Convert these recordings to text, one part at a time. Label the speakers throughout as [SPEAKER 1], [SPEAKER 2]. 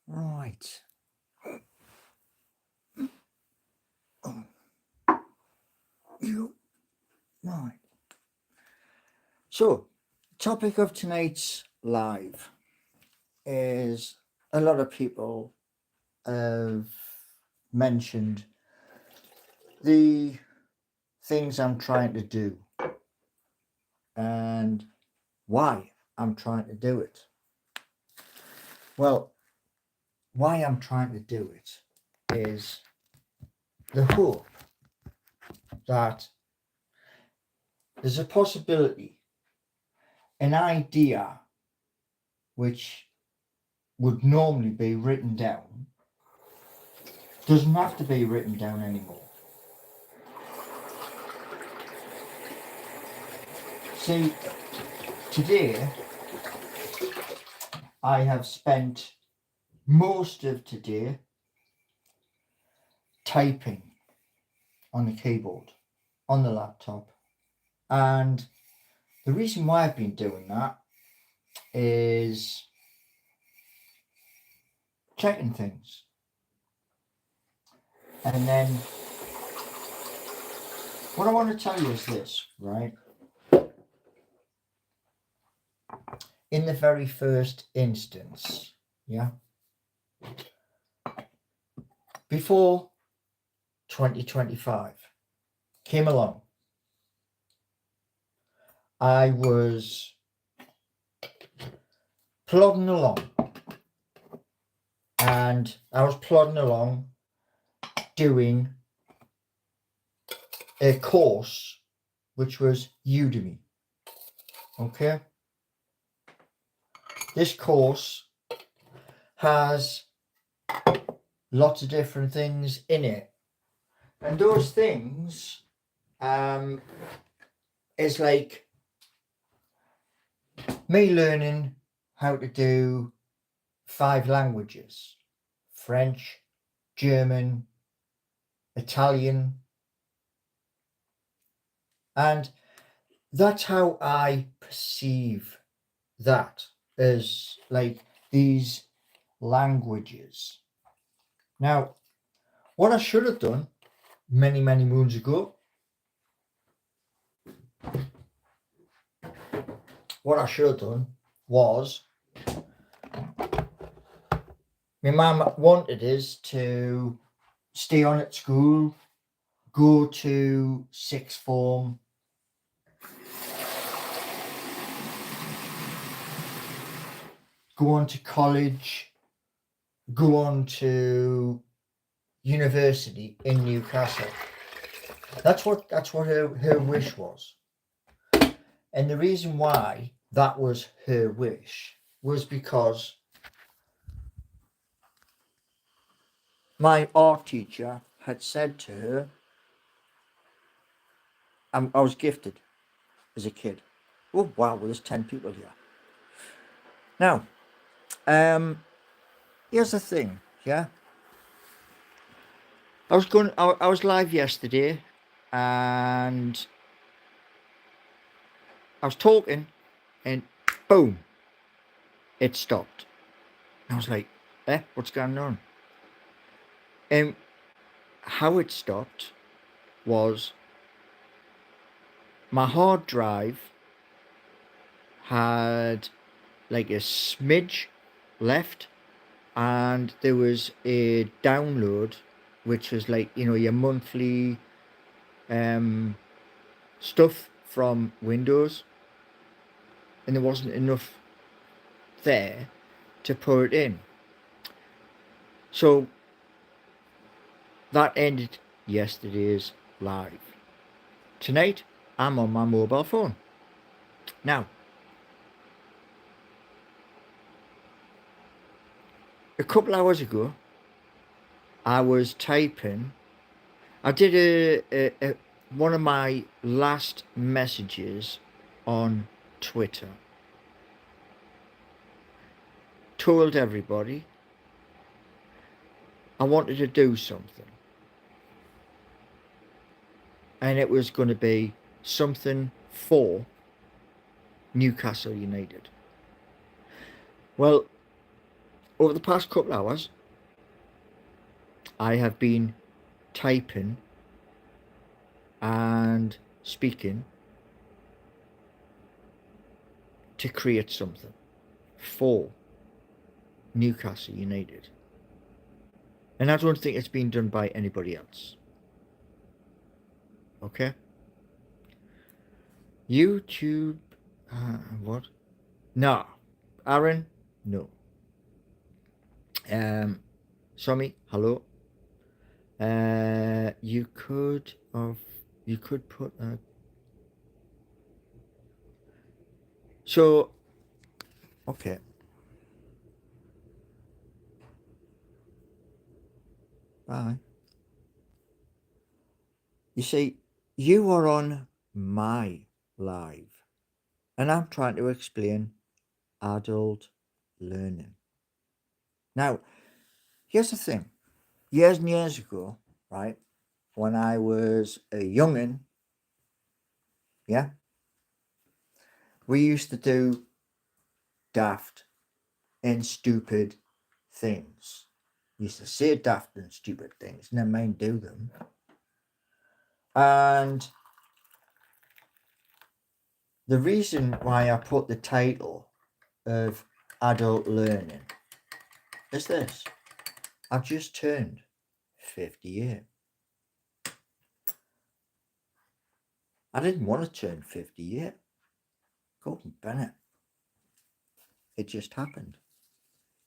[SPEAKER 1] Right. Right. So, topic of tonight's live is a lot of people have mentioned the things I'm trying to do and why I'm trying to do it. Well, why I'm trying to do it is the hope that there's a possibility, an idea which would normally be written down doesn't have to be written down anymore. See, today I have spent most of today typing on the keyboard, on the laptop, and the reason why I've been doing that is checking things. And then what I want to tell you is this, right? In the very first instance, yeah, before 2025 came along, I was plodding along, and I was plodding along doing a course which was Udemy. Okay, this course has lots of different things in it, and those things is like me learning how to do 5 languages: French, German, Italian, and that's how I perceive that, as like these languages. Now, what I should have done many moons ago, was, my mum wanted us to stay on at school, go to sixth form, go on to college, go on to university in Newcastle. That's what her wish was. And the reason why that was her wish was because my art teacher had said to her, I was gifted as a kid. Oh wow, well, there's 10 people here. Now, here's the thing, yeah. I was live yesterday, and I was talking, and boom, it stopped. I was like, what's going on? And how it stopped was my hard drive had like a smidge left, and there was a download which was like, your monthly stuff from Windows, and there wasn't enough there to put it in. So that ended yesterday's live. Tonight I'm on my mobile phone. Now, a couple hours ago I was typing. I did a one of my last messages on Twitter. Told everybody I wanted to do something, and it was going to be something for Newcastle United. Well, over the past couple hours, I have been typing and speaking to create something for Newcastle United. And I don't think it's been done by anybody else. Okay? YouTube. What? No. Aaron? No. Somi? Hello? You could put a. So, okay. Bye. You see, you are on my live, and I'm trying to explain adult learning. Now, here's the thing. Years and years ago, right, when I was a youngin', yeah, we used to do daft and stupid things. We used to say daft and stupid things, never mind do them. And the reason why I put the title of adult learning is this. I've just turned 58. I didn't want to turn 58. Gordon Bennett. It just happened.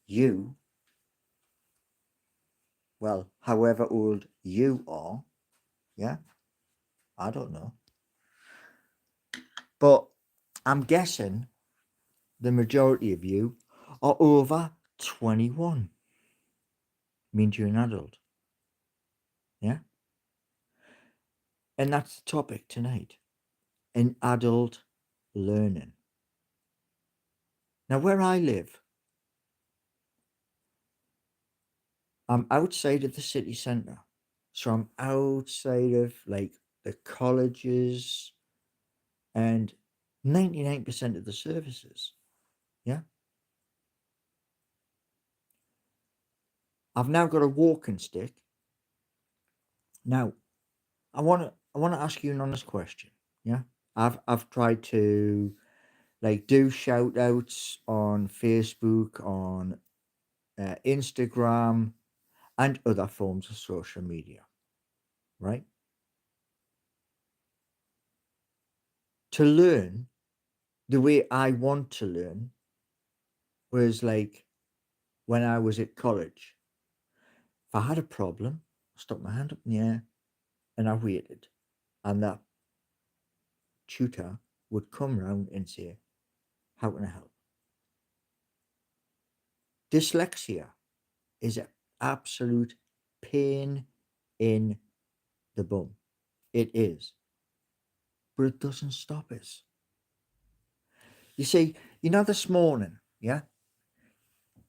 [SPEAKER 1] You, well, however old you are, yeah, I don't know. But I'm guessing the majority of you are over 21. Means you're an adult. Yeah? And that's the topic tonight. An adult learning. Now, where I live, I'm outside of the city centre. So I'm outside of like the colleges and 99% of the services. Yeah. I've now got a walking stick. Now, I want to ask you an honest question. Yeah. I've tried to like do shout outs on Facebook, on Instagram, and other forms of social media, right? To learn the way I want to learn was like when I was at college. If I had a problem, I stuck my hand up in the air and I waited, and that tutor would come round and say, how can I help? Dyslexia is an absolute pain in the bum. It is. But it doesn't stop us. You see, this morning, yeah,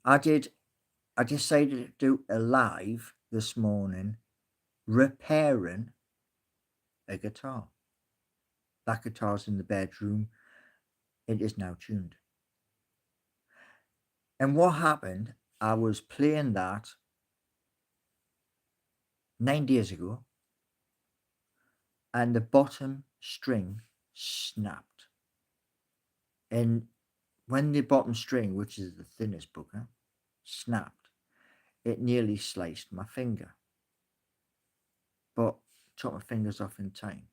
[SPEAKER 1] I decided to do a live this morning repairing a guitar. That guitar's in the bedroom. It is now tuned. And what happened, I was playing that 9 days ago, and the bottom string snapped. And when the bottom string, which is the thinnest booger, snapped, it nearly sliced my finger. But took my fingers off in time.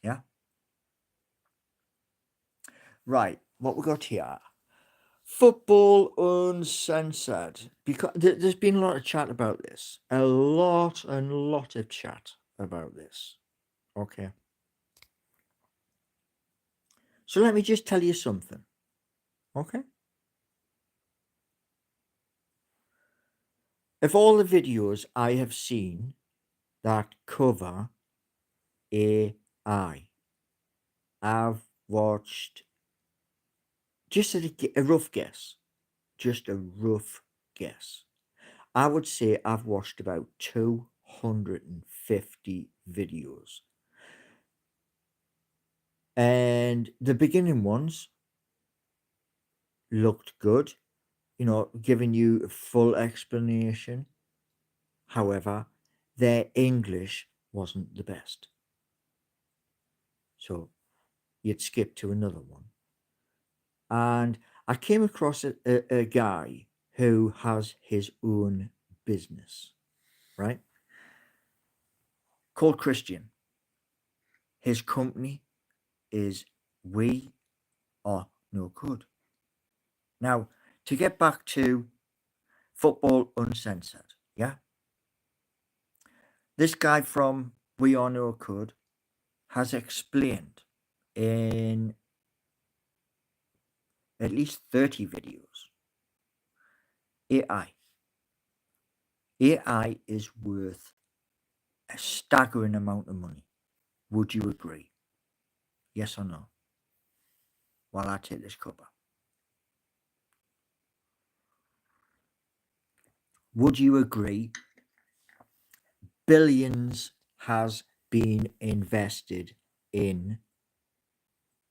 [SPEAKER 1] Yeah? Right, what we got here? Football Uncensored. Because there's been a lot of chat about this. A lot of chat about this. Okay. So let me just tell you something. Okay. Of all the videos I have seen that cover AI, I've watched just a rough guess. Just a rough guess. I would say I've watched about 250 videos. And the beginning ones looked good. giving you a full explanation. However, their English wasn't the best. So you'd skip to another one. And I came across a guy who has his own business, right? Called Christian. His company is We Are No Good. Now, to get back to Football Uncensored, yeah? This guy from We Are No Good has explained in at least 30 videos AI. AI is worth a staggering amount of money. Would you agree? Yes or no? While I take this cuppa. Would you agree billions has been invested in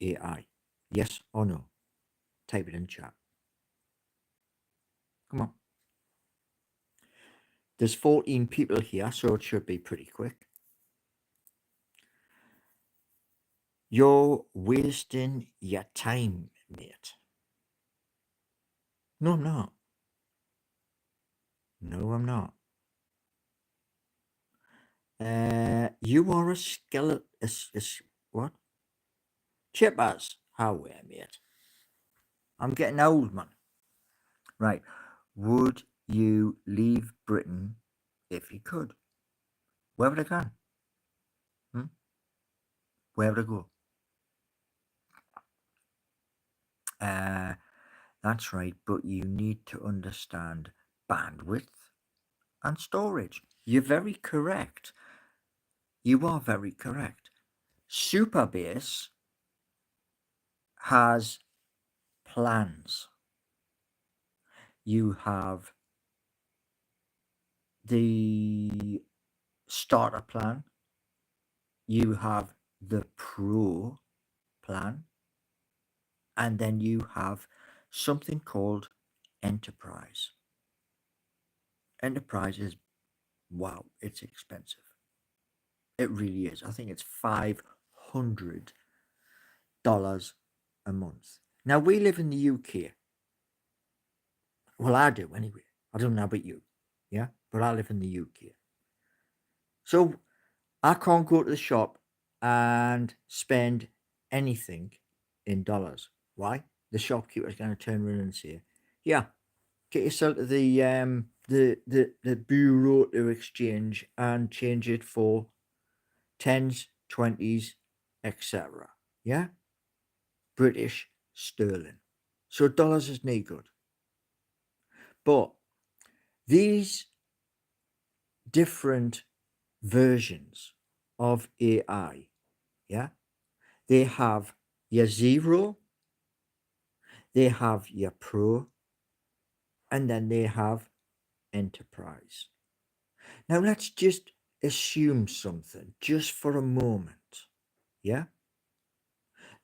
[SPEAKER 1] AI? Yes or no? Type it in chat. Come on. There's 14 people here, so it should be pretty quick. You're wasting your time, mate. No, I'm not. No, I'm not. You are a skeleton. What? Chippers. How are, mate? I'm getting old, man. Right. Would you leave Britain if you could? Where would I go? Where would I go? That's right, but you need to understand bandwidth and storage. You're very correct. You are very correct. Superbase has plans. You have the starter plan, you have the pro plan, and then you have something called enterprise. Enterprise is, wow, it's expensive. It really is. I think it's $500 a month. Now, we live in the UK. Well, I do anyway. I don't know about you. Yeah, but I live in the UK. So I can't go to the shop and spend anything in dollars. Why? The shopkeeper's going to turn around and say, "Yeah, get yourself to the bureau to exchange and change it for tens, 20s, etc." Yeah, British sterling. So dollars is no good. But these different versions of AI, yeah, they have your zero, they have your pro, and then they have enterprise. Now let's just assume something just for a moment. Yeah?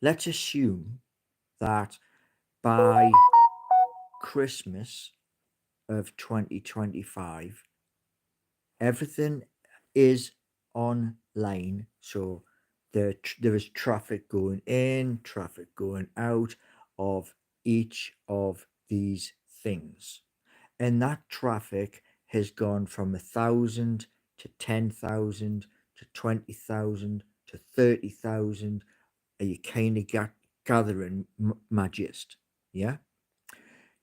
[SPEAKER 1] Let's assume that by Christmas of 2025, everything is online. So there is traffic going in, traffic going out of each of these things. And that traffic has gone from 1,000 to 10,000 to 20,000 to 30,000. Are you kind of gathering my gist? Yeah.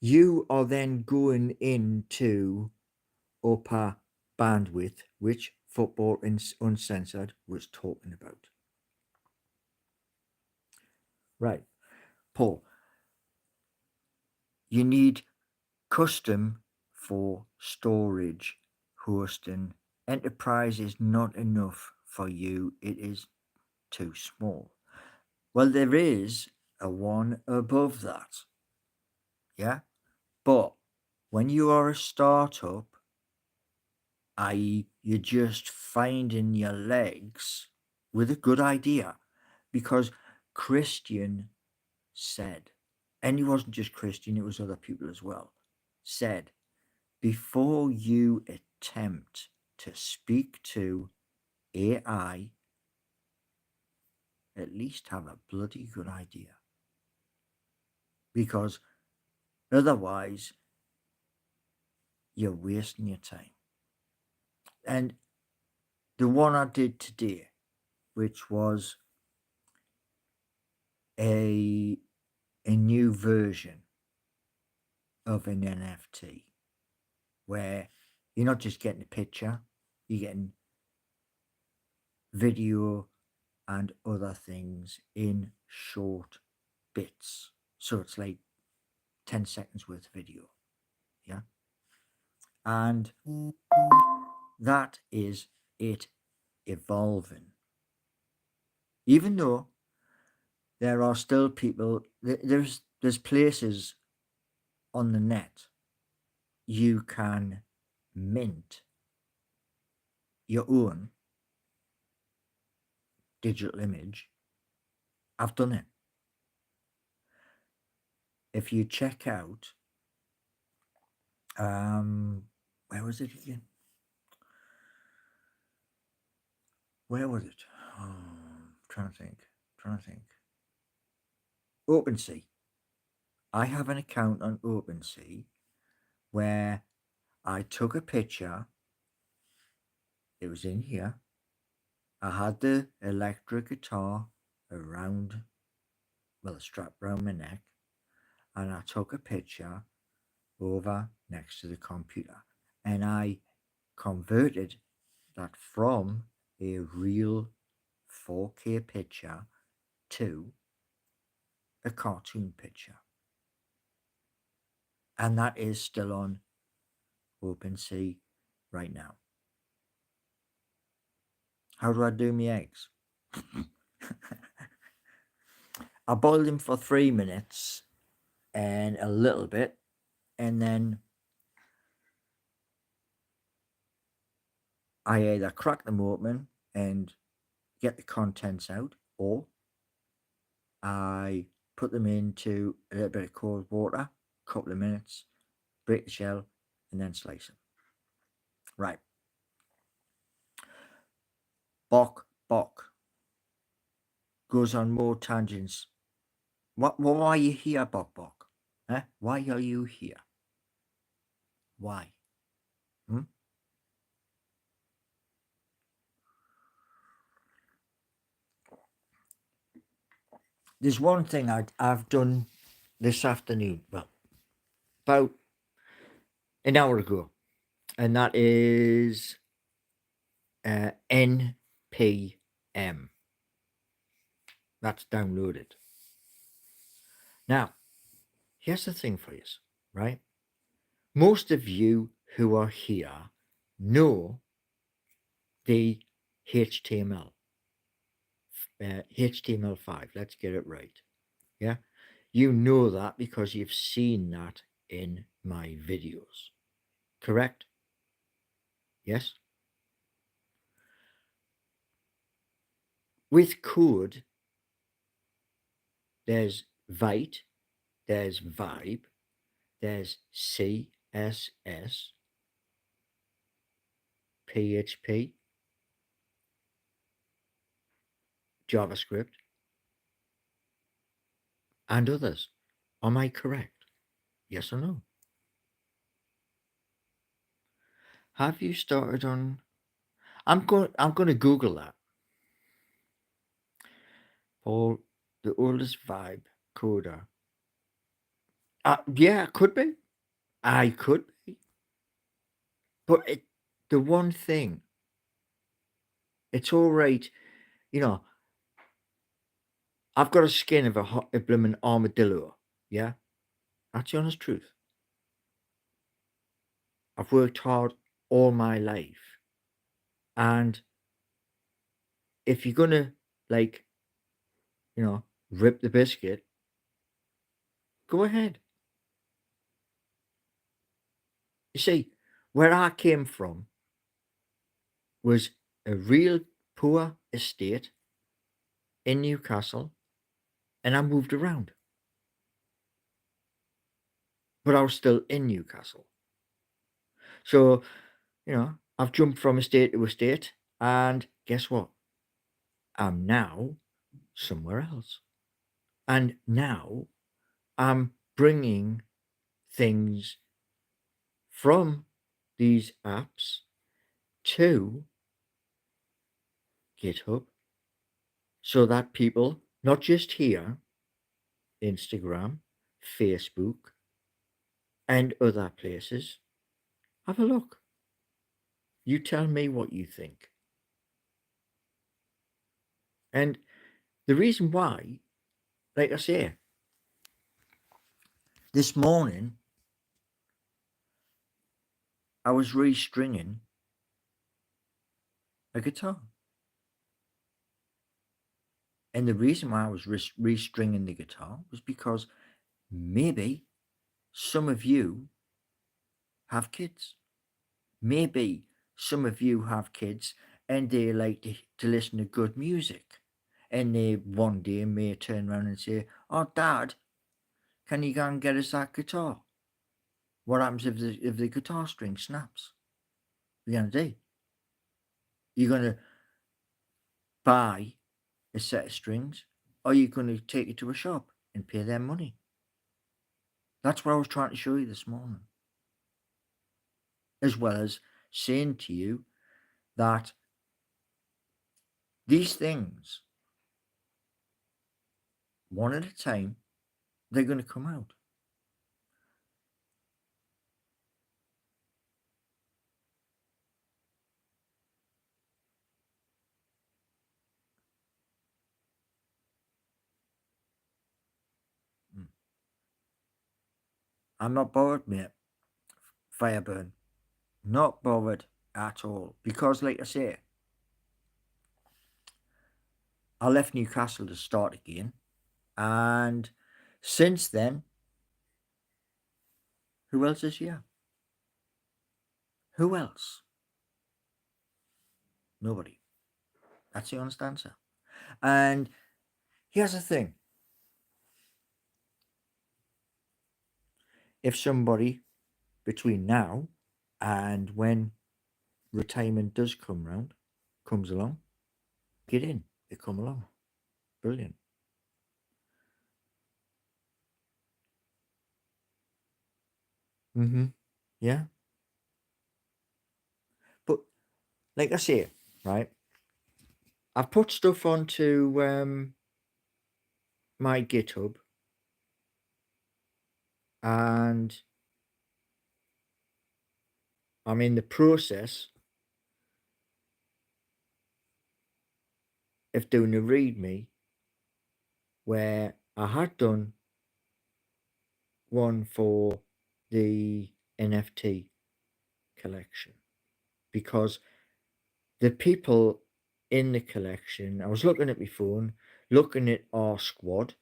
[SPEAKER 1] You are then going into upper bandwidth, which Football Uncensored was talking about. Right. Paul, you need custom for storage, hosting. Enterprise is not enough for you, it is too small. Well, there is a one above that. Yeah. But when you are a startup, i.e., you're just finding your legs with a good idea, because Christian said, and he wasn't just Christian, it was other people as well. said, before you attempt to speak to AI, at least have a bloody good idea. Because otherwise, you're wasting your time. And the one I did today, which was a new version of an NFT, where you're not just getting a picture, you're getting video and other things in short bits. So it's like 10 seconds worth of video. Yeah. And that is it evolving. Even though there are still people, there's places on the net you can mint your own digital image. I've done it. If you check out, where was it again? Where was it? Oh, I'm trying to think. OpenSea. I have an account on OpenSea where I took a picture. It was in here. I had the electric guitar around, well, strapped around my neck, and I took a picture over next to the computer, and I converted that from a real 4K picture to a cartoon picture. And that is still on OpenSea right now. How do I do my eggs? I boiled them for 3 minutes and a little bit, and then I either crack them open and get the contents out, or I put them into a little bit of cold water, a couple of minutes, break the shell, and then slice them. Right. Bok goes on more tangents. Why are you here, Bok? Eh? Why are you here? Why? There's one thing I've done this afternoon, well, about an hour ago, and that is NPM. That's downloaded. Now, here's the thing for you, right? Most of you who are here know the HTML. HTML5, let's get it right. Yeah, you know that because you've seen that in my videos, correct? Yes. With code, there's Vite, there's Vibe, there's CSS, PHP, JavaScript, and others. Am I correct? Yes or no? Have you started on? I'm going to Google that. Paul, the oldest Vibe coder. Yeah, could be. I could be. But the one thing, it's all right. You know, I've got a skin of a blooming armadillo. Yeah, that's the honest truth. I've worked hard all my life, and if you're gonna like, rip the biscuit, go ahead. You see, where I came from was a real poor estate in Newcastle, and I moved around. but I was still in Newcastle. So, I've jumped from estate to estate, and guess what? I'm now somewhere else. And now I'm bringing things from these apps to GitHub so that people, not just here, Instagram, Facebook, and other places, have a look. You tell me what you think. And the reason why, like I say, this morning I was restringing a guitar. And the reason why I was restringing the guitar was because maybe some of you have kids. Maybe some of you have kids and they like to listen to good music. And they one day may turn around and say, "Oh, Dad, can you go and get us that guitar?" What happens if the guitar string snaps? What are you going to do? You're going to buy a set of strings, or you're going to take it to a shop and pay them money. That's what I was trying to show you this morning. As well as saying to you that these things, one at a time, they're going to come out. I'm not bothered, mate. Fireburn. Not bothered at all. Because, like I say, I left Newcastle to start again. And since then, who else is here? Who else? Nobody. That's the honest answer. And here's the thing. If somebody between now and when retirement does comes along, get in. They come along. Brilliant. Yeah. But like I say, right, I've put stuff onto my GitHub, and I'm in the process of doing a README where I had done one for the NFT collection because the people in the collection, I was looking at my phone, looking at our squad,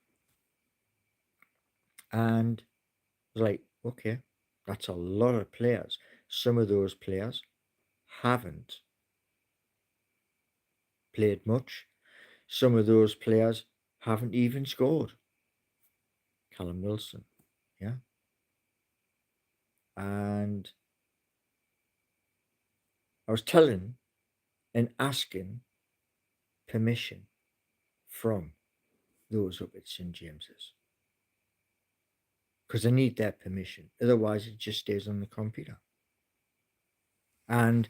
[SPEAKER 1] and I was like, okay, that's a lot of players. Some of those players haven't played much. Some of those players haven't even scored. Callum Wilson, yeah. And I was telling and asking permission from those up at St James's because I need their permission. Otherwise, it just stays on the computer. And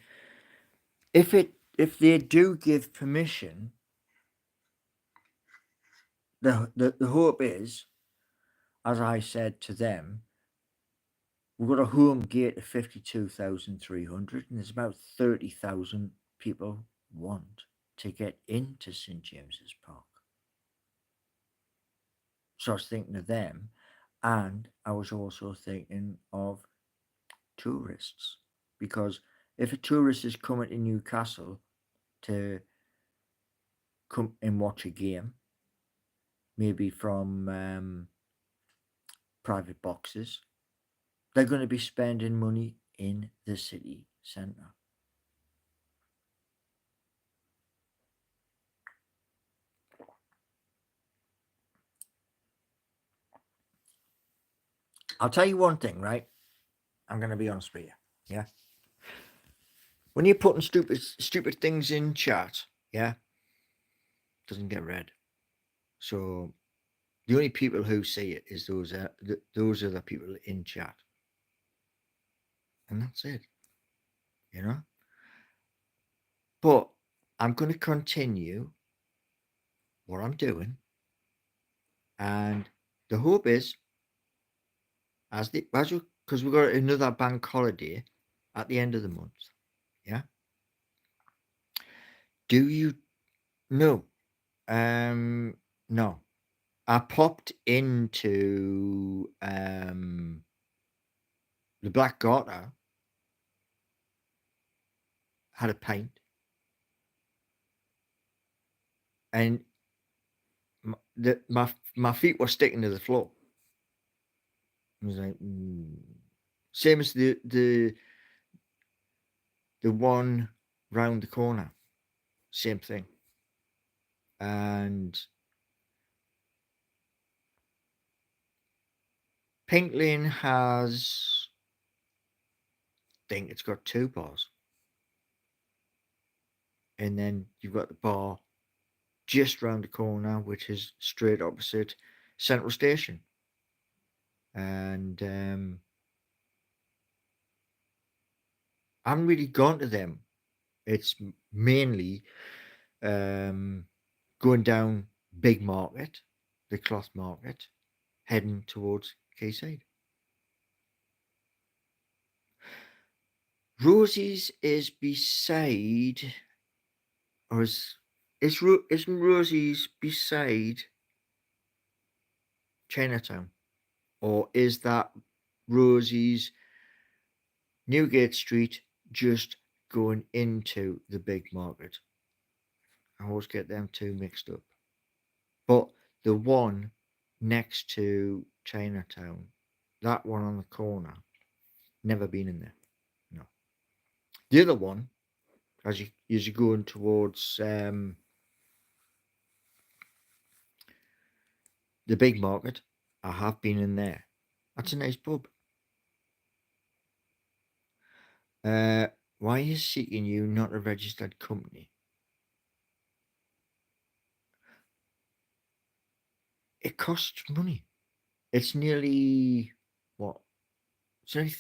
[SPEAKER 1] if they do give permission, the hope is, as I said to them, we've got a home gate of 52,300, and there's about 30,000 people want to get into St James's Park. So I was thinking of them, and I was also thinking of tourists, because if a tourist is coming to Newcastle to come and watch a game, maybe from private boxes, they're going to be spending money in the city centre. I'll tell you one thing, right? I'm going to be honest with you. Yeah. When you're putting stupid things in chat, yeah, it doesn't get read. So the only people who see it is those are the people in chat, and that's it. You know. But I'm going to continue what I'm doing, and the hope is as because we've got another bank holiday at the end of the month. Yeah. Do you know? No. I popped into the Black Garter, had a pint, and my feet were sticking to the floor. I was like, same as the one round the corner, same thing. And Pink Lane has, I think it's got 2 bars, and then you've got the bar just round the corner, which is straight opposite Central Station. And I haven't really gone to them. It's mainly going down Big Market, the cloth market, heading towards Quayside. Rosie's is beside, or isn't Rosie's beside Chinatown, or is that Rosie's Newgate Street just going into the Big Market? I always get them two mixed up. But the one next to Chinatown, that one on the corner, never been in there. No. The other one, as you're going towards the Big Market, I have been in there. That's a nice pub. Why is Seeking You not a registered company? It costs money. It's nearly, what? It's only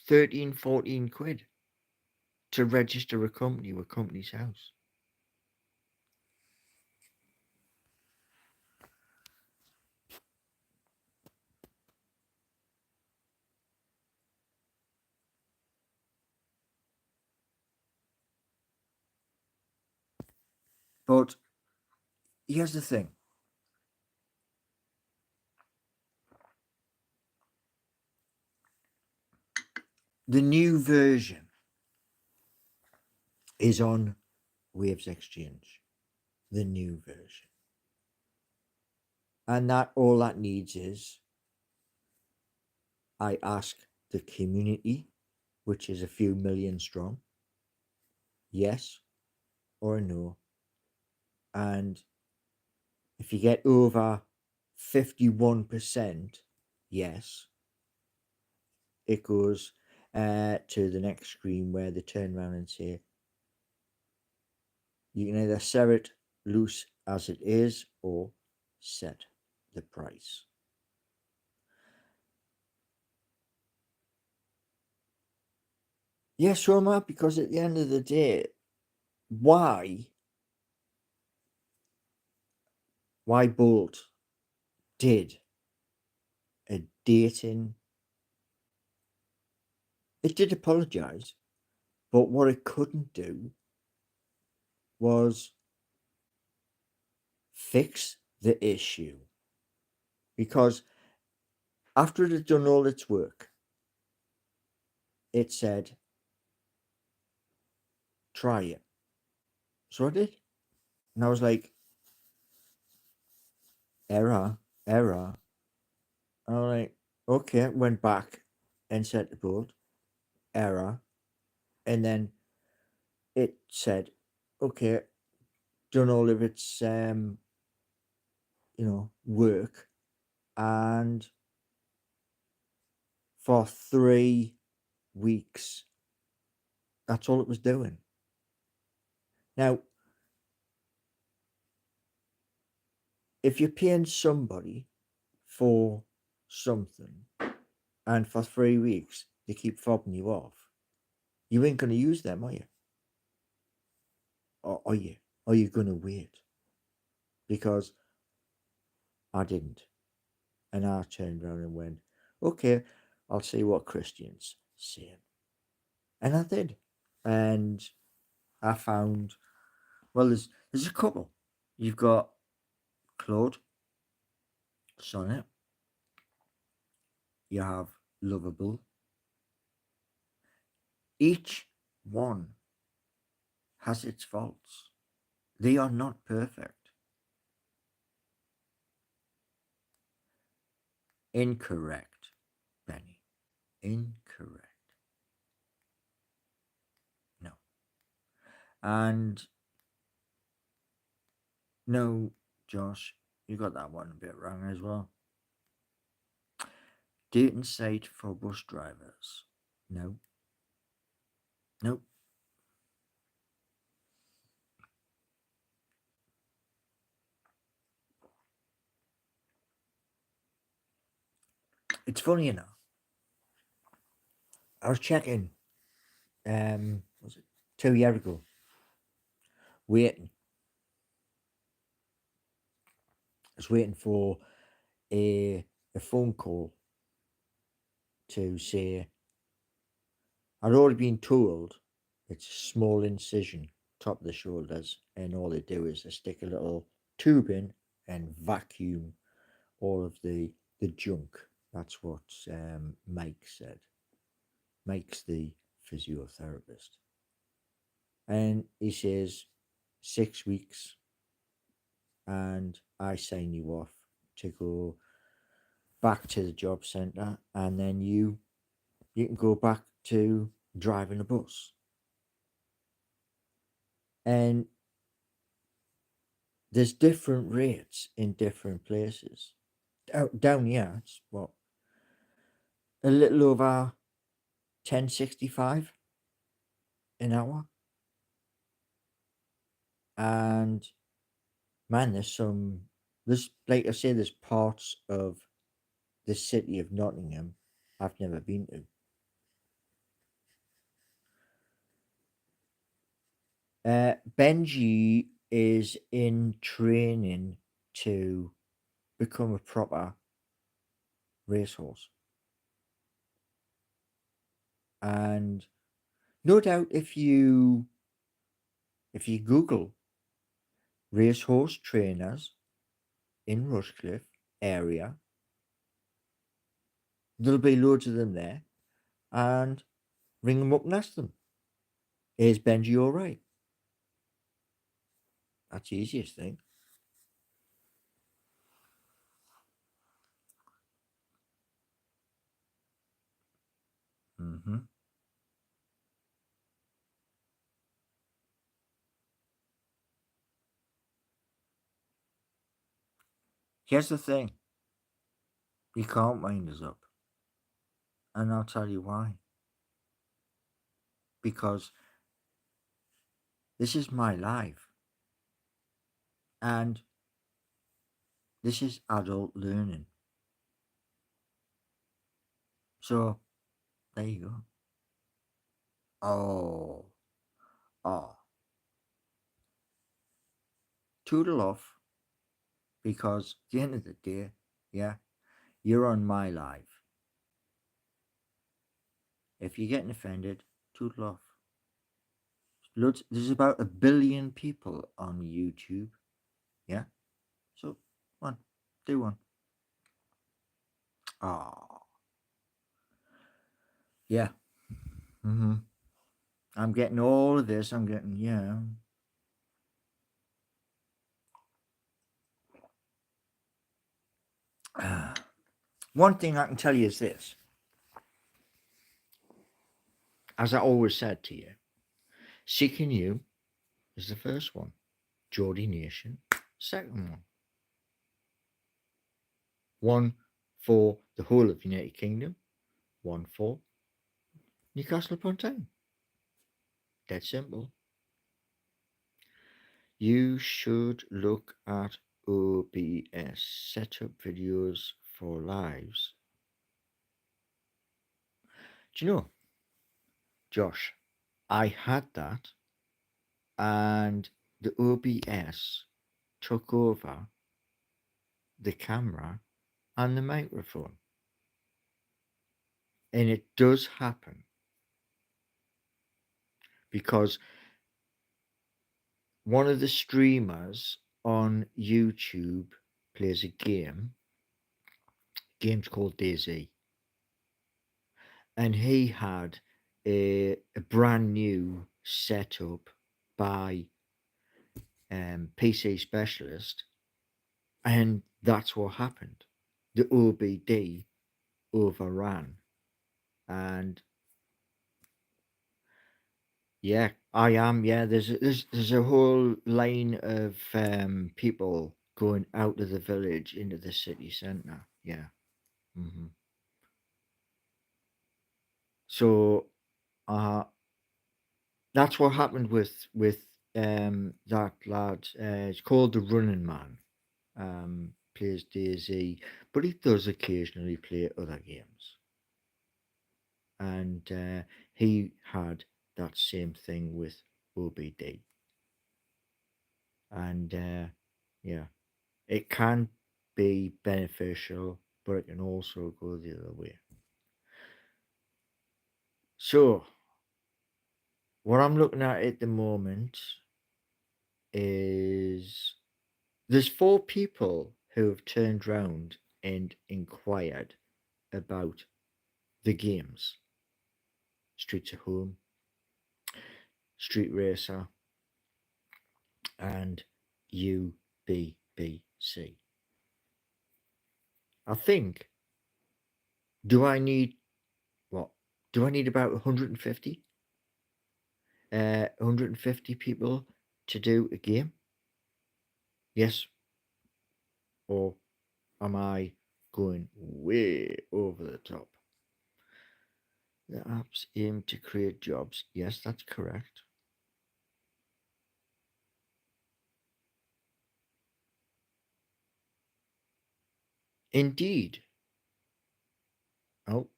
[SPEAKER 1] 13, 14 quid to register a company with Company's House. But here's the thing. The new version is on Waves Exchange. The new version. And that all that needs is I ask the community, which is a few million strong, yes or no. And if you get over 51% yes, it goes to the next screen where they turn around and say, you can either sell it loose as it is or set the price. Yes, sure, Matt, because at the end of the day, why Bolt did a dating, it did apologize, but what it couldn't do was fix the issue, because after it had done all its work, it said, try it. So I did. And I was like, error. And I was like, okay, went back and set the board, error. And then it said, okay, done all of its, work. And for 3 weeks. That's all it was doing. Now, if you're paying somebody for something and for 3 weeks they keep fobbing you off, you ain't going to use them, are you? Or are you? Are you going to wait? Because I didn't. And I turned around and went, okay, I'll see what Christians say. And I did. And I found, well, there's a couple. You've got Claude, Sonnet. You have Lovable. Each one has its faults. They are not perfect. Incorrect, Benny. Incorrect. No. And no, Josh, you got that one a bit wrong as well. Dating site for bus drivers. No. Nope. It's funny, you know. I was checking, was it 2 years ago, waiting. I was waiting for a phone call to say I'd already been told it's a small incision, top of the shoulders, and all they do is they stick a little tube in and vacuum all of the junk. That's what Mike said. Mike's the physiotherapist. And he says 6 weeks and I sign you off to go back to the job centre, and then you can go back to driving a bus. And there's different rates in different places. Down here, it's what, a little over 10.65 an hour. And man, there's like I say, there's parts of the city of Nottingham I've never been to. Benji is in training to become a proper racehorse. And no doubt if you Google racehorse trainers in Rushcliffe area, there'll be loads of them there, and ring them up and ask them, is Benji all right? That's the easiest thing. Mm-hmm. Here's the thing. You can't wind us up. And I'll tell you why. Because this is my life. And this is adult learning. So, there you go. Oh. Toodle off. Because at the end of the day, yeah, you're on my live. If you're getting offended, toodle off. There's about 1 billion people on YouTube. Yeah? So, do one. Oh. Yeah. Mm-hmm. I'm getting all of this. I'm getting, yeah. One thing I can tell you is this. As I always said to you, Seeking You is the first one. Geordie Nation, second one. One for the whole of the United Kingdom, 1-4. Newcastle upon Tyne. Dead simple. You should look at OBS setup videos for lives. Do you know, Josh, I had that and the OBS took over the camera and the microphone. And it does happen because one of the streamers on YouTube plays a game. Game's called DayZ. And he had a brand new setup by PC Specialist, and that's what happened. The OBD overran, and yeah, I am. Yeah, there's a whole line of people going out of the village into the city centre. Yeah. Hmm. So, uh, that's what happened with that lad. It's called the Running Man. Plays DayZ, but he does occasionally play other games. And he had that same thing with OBD. And yeah, it can be beneficial, but it can also go the other way. So, what I'm looking at the moment is there's 4 people who have turned round and inquired about the games: Streets of Home, Street Racer, and UBBC. I think, do I need what? Do I need about 150? 150 people to do a game? Yes, or am I going way over the top? The apps aim to create jobs. Yes, that's correct. Indeed. Oh,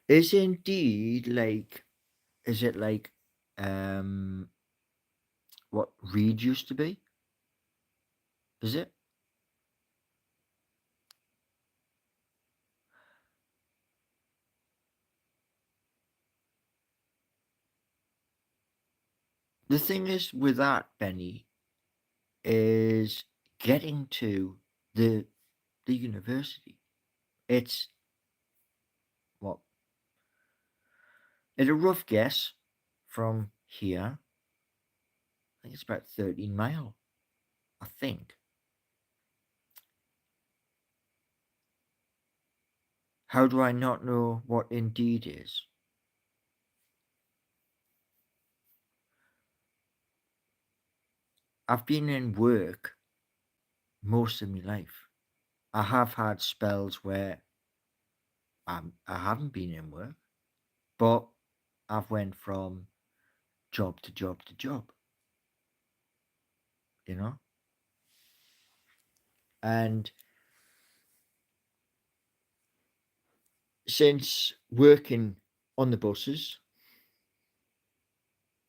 [SPEAKER 1] is Indeed like, is it like um what Reed used to be? Is it? The thing is with that, Benny, is getting to the university. It's what, at a rough guess from here, I think it's about 13 mile. I think. How do I not know what Indeed is? I've been in work most of my life. I have had spells where I haven't been in work, but I've went from job to job to job, you know? And since working on the buses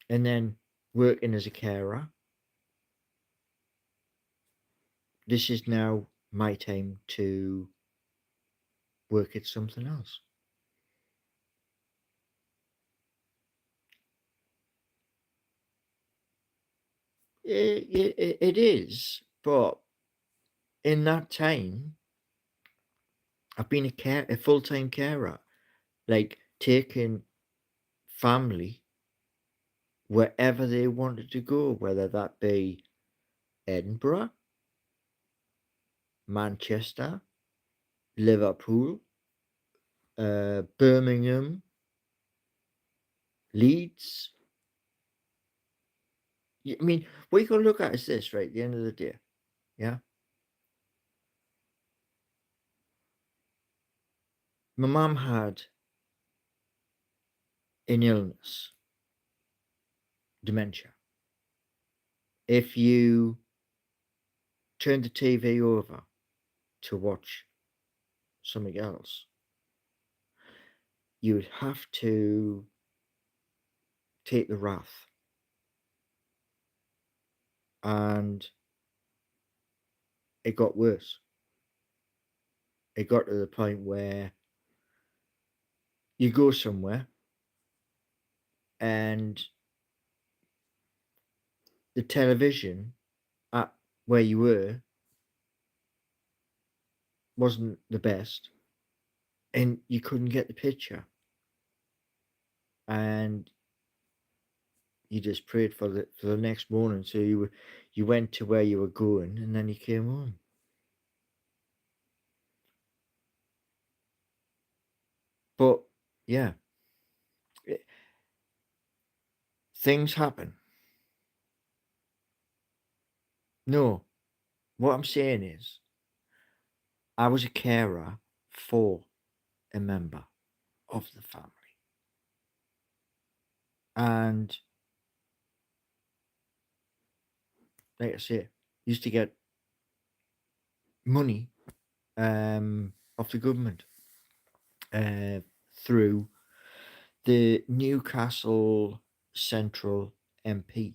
[SPEAKER 1] and then working as a carer, this is now my time to work at something else. It is, but in that time, I've been a full-time carer, like taking family wherever they wanted to go, whether that be Edinburgh, Manchester, Liverpool, Birmingham, Leeds. I mean, what you got to look at is this, right? At the end of the day, yeah. my mum had an illness, dementia. If you turn the TV over to watch something else, you would have to take the wrath. And it got worse. It got to the point where you go somewhere and the television at where you were wasn't the best and you couldn't get the picture. And you just prayed for the next morning. So you went to where you were going and then you came home. But yeah, things happen. No, what I'm saying is I was a carer for a member of the family. And like I say, used to get money off the government through the Newcastle Central MP.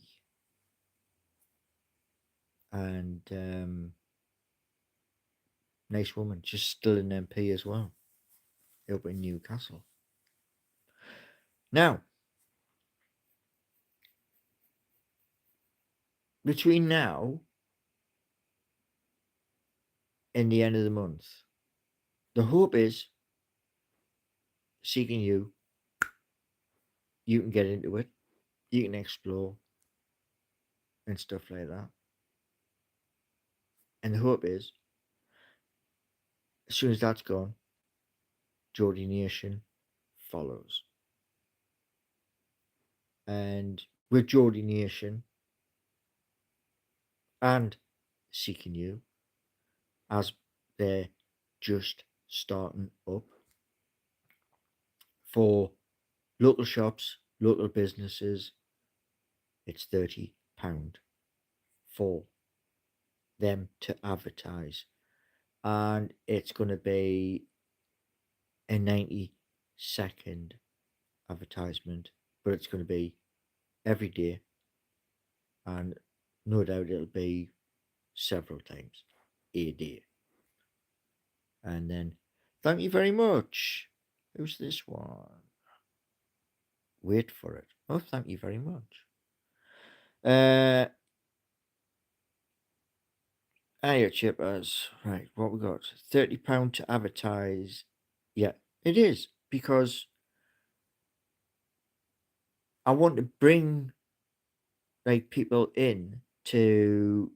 [SPEAKER 1] And nice woman, just still an MP as well, up in Newcastle. Now, between now and the end of the month, the hope is seeking you can get into it, you can explore and stuff like that. And the hope is, as soon as that's gone, Geordie Nation follows. And with Geordie Nation and Seeking You, as they're just starting up, for local shops, local businesses, it's £30 for them to advertise. And it's going to be a 90-second advertisement, but it's going to be every day. And no doubt it'll be several times a day. And then, thank you very much. Who's this one? Wait for it. Oh, thank you very much. Hiya, chippers. Right, what we got? £30 to advertise. Yeah, it is, because I want to bring like people in to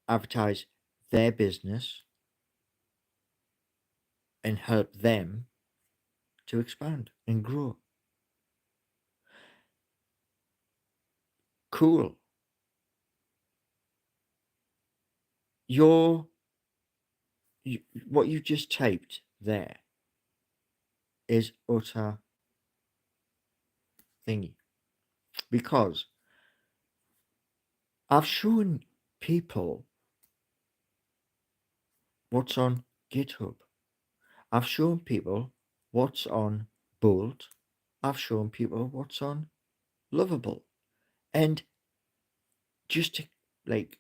[SPEAKER 1] advertise their business and help them to expand and grow. Cool. What you just typed there is utter thingy, because I've shown people what's on GitHub. I've shown people what's on Bolt. I've shown people what's on Lovable. And just to like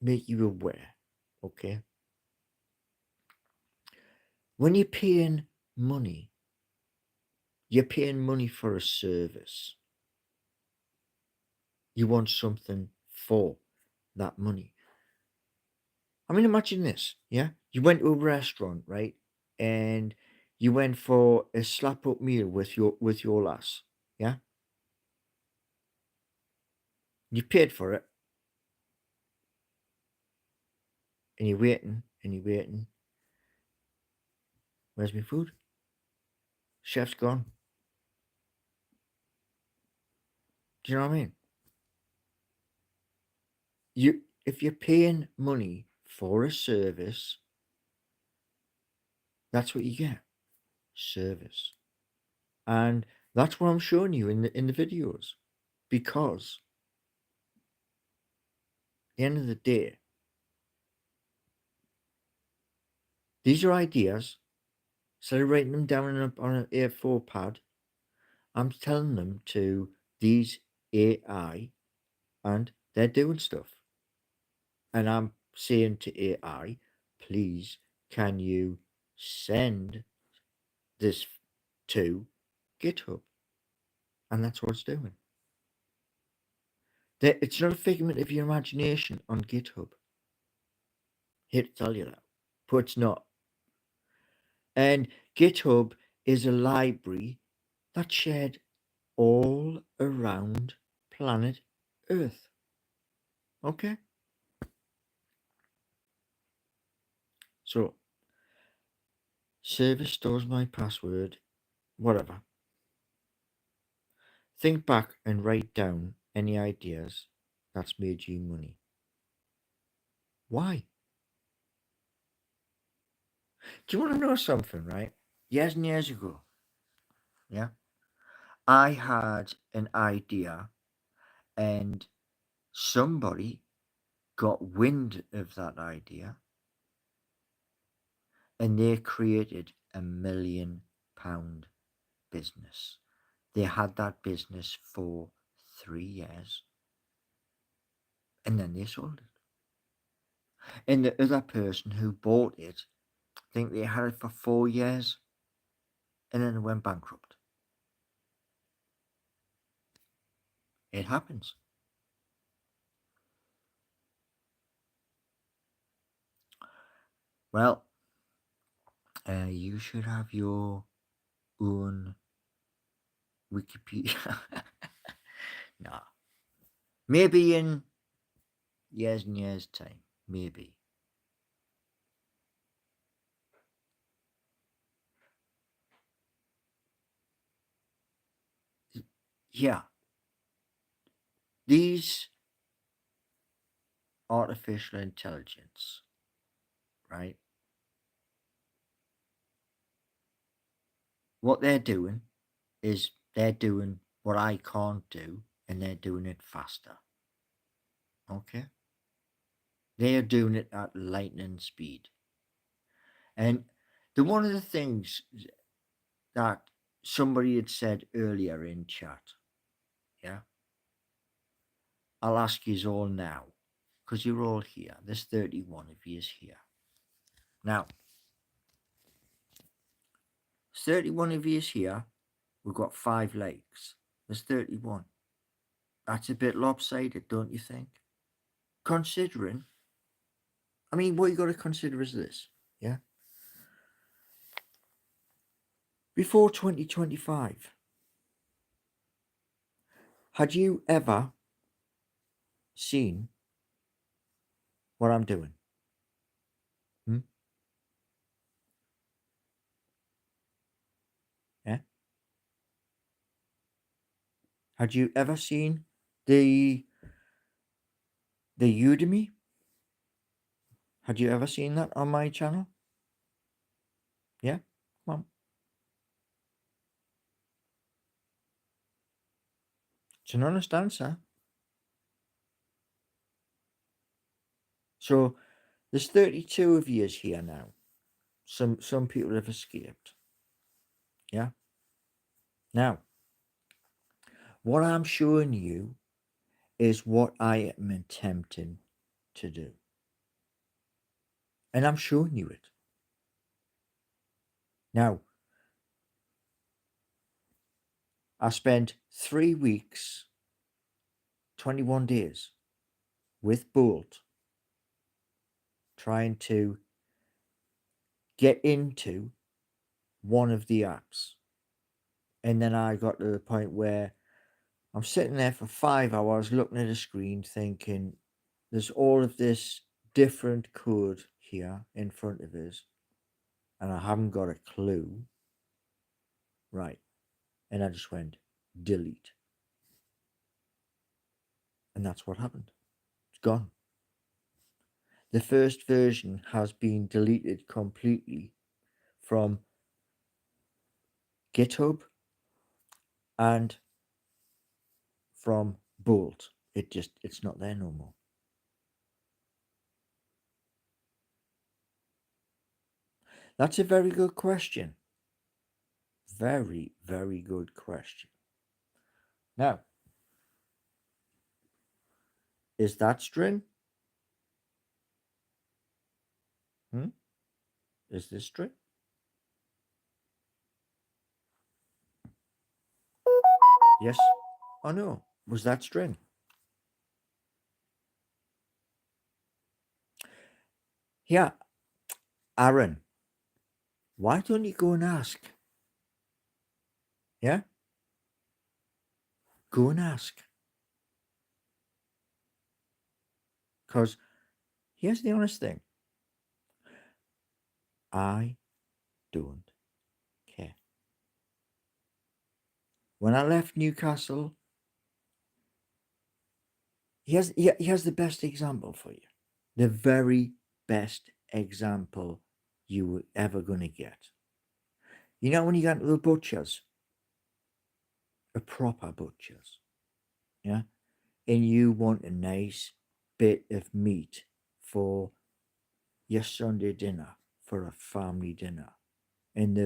[SPEAKER 1] make you aware, okay? When you're paying money for a service. You want something for that money. I mean, imagine this, yeah? You went to a restaurant, right? And you went for a slap up meal with your lass, yeah? You paid for it, and you're waiting, and you're waiting. Where's my food? Chef's gone. Do you know what I mean? If you're paying money for a service, that's what you get. service. And that's what I'm showing you in the videos. Because at the end of the day, these are ideas. Instead of writing them down on an A4 pad, I'm telling them to these AI, and they're doing stuff. And I'm saying to AI, please, can you send this to GitHub? And that's what it's doing. It's not a figment of your imagination on GitHub. Here to tell you that. But it's not. And GitHub is a library that's shared all around planet Earth. Okay? So, service stores my password, whatever. Think back and write down any ideas that's made you money. Why? Do you want to know something, right? Years and years ago, yeah, I had an idea and somebody got wind of that idea and they created £1 million business. They had that business for 3 years and then they sold it. And the other person who bought it, I think they had it for 4 years and then it went bankrupt. It happens. Well, you should have your own Wikipedia. Nah. Maybe in years and years' time. Maybe. Yeah. These artificial intelligence, right? What they're doing is they're doing what I can't do and they're doing it faster. Okay? They are doing it at lightning speed. And one of the things that somebody had said earlier in chat, yeah, I'll ask you all now, because you're all here. There's 31 of you here. Now, 31 of you here. We've got 5 legs. There's 31. That's a bit lopsided, don't you think? Considering, I mean, what you got to consider is this, yeah? Before 2025, had you ever seen what I'm doing? Yeah? Had you ever seen the Udemy? Had you ever seen that on my channel? Yeah? Come on. It's an honest answer. So there's 32 of you here now. Some people have escaped. Yeah? Now, what I'm showing you is what I am attempting to do. And I'm showing you it. Now, I spent 3 weeks, 21 days with Bolt trying to get into one of the apps. And then I got to the point where I'm sitting there for 5 hours looking at a screen thinking, there's all of this different code here in front of us, and I haven't got a clue. Right. And I just went, delete. And that's what happened. It's gone. The first version has been deleted completely from GitHub and from Bolt. It's not there no more. That's a very good question. Very, very good question. Now, is that string? Is this string? Yes or no? Was that string? Yeah. Aaron, why don't you go and ask? Yeah? Go and ask. Because here's the honest thing. I don't care. When I left Newcastle, here's the best example for you. The very best example you were ever going to get. You know when you go to the butcher's, a proper butcher's, yeah, and you want a nice bit of meat for your Sunday dinner, for a family dinner, and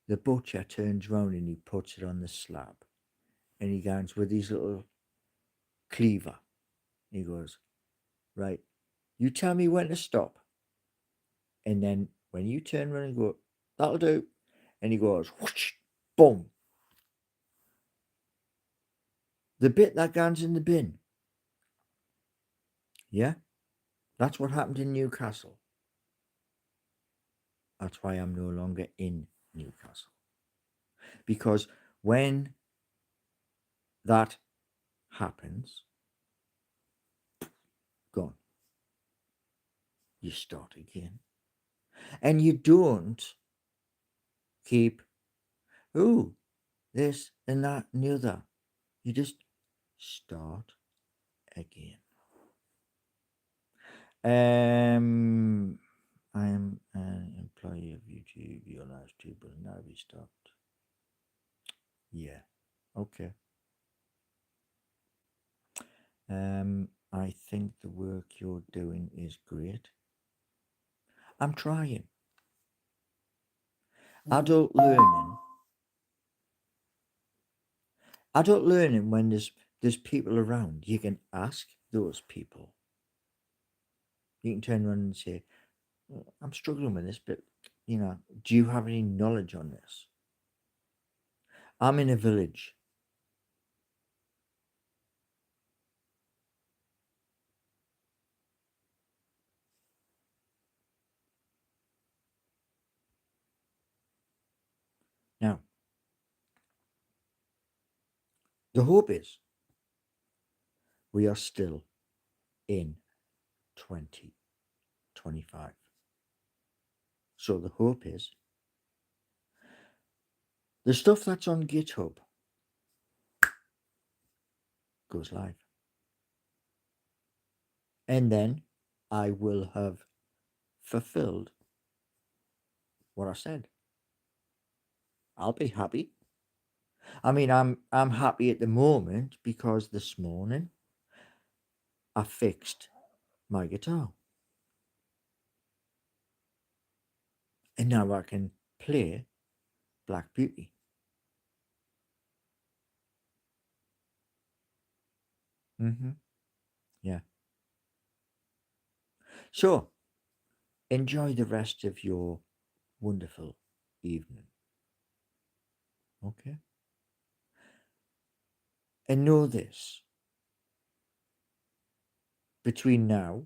[SPEAKER 1] the butcher turns round and he puts it on the slab, and he goes with his little cleaver. He goes, right, you tell me when to stop, and then when you turn around and go, that'll do, and he goes, whoosh, boom. The bit that goes in the bin. Yeah? That's what happened in Newcastle. That's why I'm no longer in Newcastle. Because when that happens, gone. You start again. And you don't keep, ooh, this and that and the other. You just start again. I am an employee of YouTube. Your last two will now be stopped. Yeah. Okay. I think the work you're doing is great. I'm trying. Adult learning. Adult learning, when there's people around, you can ask those people. You can turn around and say, I'm struggling with this, but do you have any knowledge on this? I'm in a village. Now, the hope is we are still in 2025. So the hope is the stuff that's on GitHub goes live. And then I will have fulfilled what I said. I'll be happy. I mean, I'm happy at the moment because this morning I fixed my guitar. And now I can play Black Beauty. Yeah. So, enjoy the rest of your wonderful evening. Okay? And know this, between now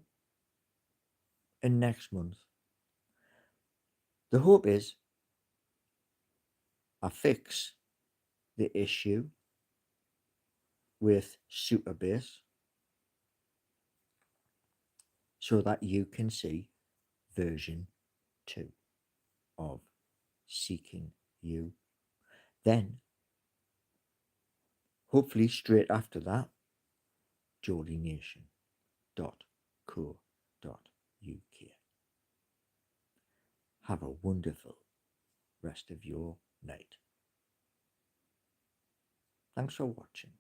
[SPEAKER 1] and next month, the hope is I fix the issue with Superbase so that you can see version 2 of Seeking You. Then, hopefully straight after that, jolynation.co.uk. Have a wonderful rest of your night. Thanks for watching.